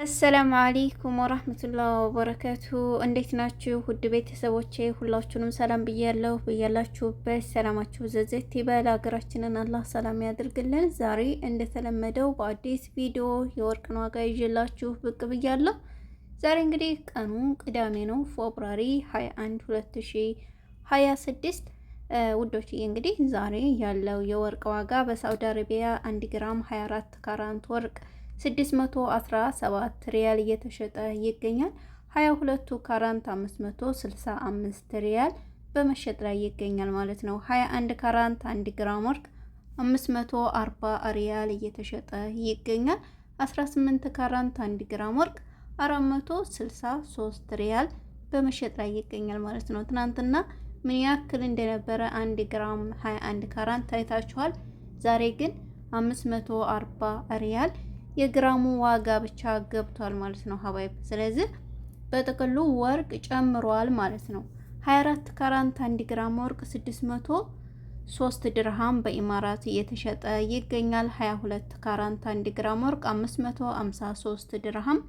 አሰላሙ አለይኩም ወራህመቱላሂ ወበረካቱ። እንዴት ናችሁ ውድ ቤተሰቦቼ? ሁላችሁንም ሰላም ብያለሁ። ብያላችሁበት ሰላማችሁ ዘዘት ይበል። ሀገራችንን አላህ ሰላም ያድርግልን። ዛሬ እንደተለመደው በአዲስ ቪዲዮ የወርቅን ዋጋ ይዤላችሁ ብቅ ብያለሁ። ዛሬ እንግዲህ ቀኑ ቅዳሜ ነው፣ ፌብሩዋሪ 21 2026 ውዶች እንግዲህ ዛሬ ያለው የወርቅ ዋጋ በሳውዲ አረቢያ 1 ግራም 24 ካራንት ወርቅ 617 ሪያል እየተሸጠ ይገኛል። 22ቱ ካራንት 565 ሪያል በመሸጥ ላይ ይገኛል ማለት ነው። 21 ካራንት 1 ግራም ወርቅ 540 ሪያል እየተሸጠ ይገኛል። 18 ካራንት 1 ግራም ወርቅ 463 ሪያል በመሸጥ ላይ ይገኛል ማለት ነው። ትናንትና ምን ያክል እንደነበረ 1 ግራም 21 ካራንት ታይታችኋል። ዛሬ ግን 540 ሪያል የግራሙ ዋጋ ብቻ ገብቷል ማለት ነው ሀባይብ። ስለዚህ በጥቅሉ ወርቅ ጨምሯል ማለት ነው። 24 ካራንት 1 ግራም ወርቅ 603 ድርሃም በኢማራት እየተሸጠ ይገኛል። 22 ካራንት 1 ግራም ወርቅ 553 ድርሃም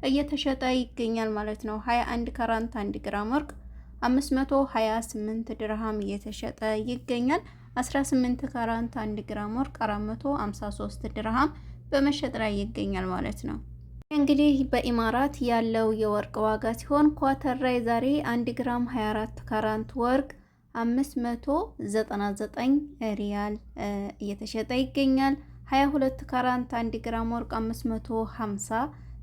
እየተሸጠ ይገኛል ማለት ነው። 21 ካራንት 1 ግራም ወርቅ 528 ድርሃም እየተሸጠ ይገኛል። 18 ካራንት 1 ግራም ወርቅ 453 ድርሃም በመሸጥ ላይ ይገኛል ማለት ነው። እንግዲህ በኢማራት ያለው የወርቅ ዋጋ ሲሆን ኳተር ላይ ዛሬ 1 ግራም 24 ካራንት ወርቅ 599 ሪያል እየተሸጠ ይገኛል። 22 ካራንት 1 ግራም ወርቅ 550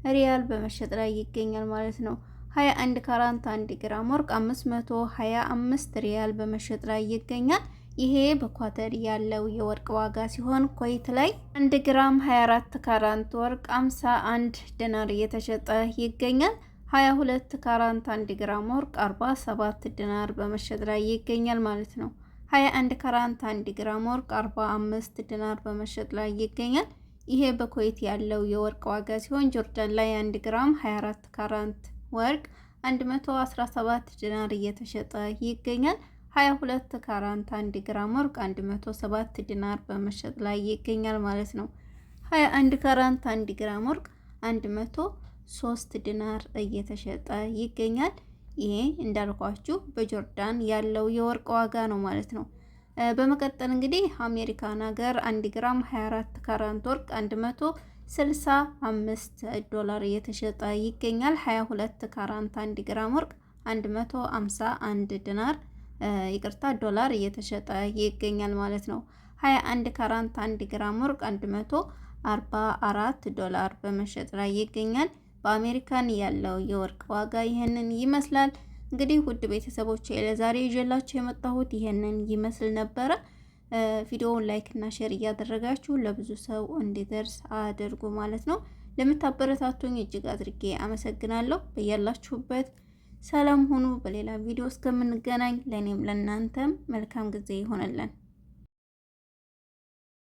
ሪያል በመሸጥ ላይ ይገኛል ማለት ነው። 21 ካራንት 1 ግራም ወርቅ 525 ሪያል በመሸጥ ላይ ይገኛል። ይሄ በኳተር ያለው የወርቅ ዋጋ ሲሆን ኮይት ላይ 1 ግራም 24 ካራንት ወርቅ 51 ዲናር እየተሸጠ ይገኛል። 22 ካራንት 1 ግራም ወርቅ 47 ዲናር በመሸጥ ላይ ይገኛል ማለት ነው። 21 ካራንት 1 ግራም ወርቅ 45 ዲናር በመሸጥ ላይ ይገኛል። ይሄ በኮይት ያለው የወርቅ ዋጋ ሲሆን ጆርዳን ላይ 1 ግራም 24 ካራንት ወርቅ 117 ዲናር እየተሸጠ ይገኛል። 22 ካራንት 1 ግራም ወርቅ 107 ዲናር በመሸጥ ላይ ይገኛል ማለት ነው። 21 ካራንት 1 ግራም ወርቅ 103 ዲናር እየተሸጠ ይገኛል። ይሄ እንዳልኳችሁ በጆርዳን ያለው የወርቅ ዋጋ ነው ማለት ነው። በመቀጠል እንግዲህ አሜሪካን ሀገር 1 ግራም 24 ካራንት ወርቅ 165 ዶላር እየተሸጠ ይገኛል። 22 ካራንት 1 ግራም ወርቅ 151 ዲናር ዶላር እየተሸጠ ይገኛል ማለት ነው። 21 ካራንት 1 ግራም ወርቅ 144 ዶላር በመሸጥ ላይ ይገኛል። በአሜሪካን ያለው የወርቅ ዋጋ ይሄንን ይመስላል። እንግዲህ ውድ ቤተሰቦች ለዛሬ ይዤላችሁ የመጣሁት ይሄንን ይመስል ነበረ። ቪዲዮውን ላይክ እና ሼር እያደረጋችሁ ለብዙ ሰው እንዲደርስ አድርጉ ማለት ነው። ለምታበረታቱኝ እጅግ አድርጌ አመሰግናለሁ። በያላችሁበት ሰላም ሁኑ። በሌላ ቪዲዮ እስከምንገናኝ ለኔም ለናንተም መልካም ጊዜ ይሆነልን።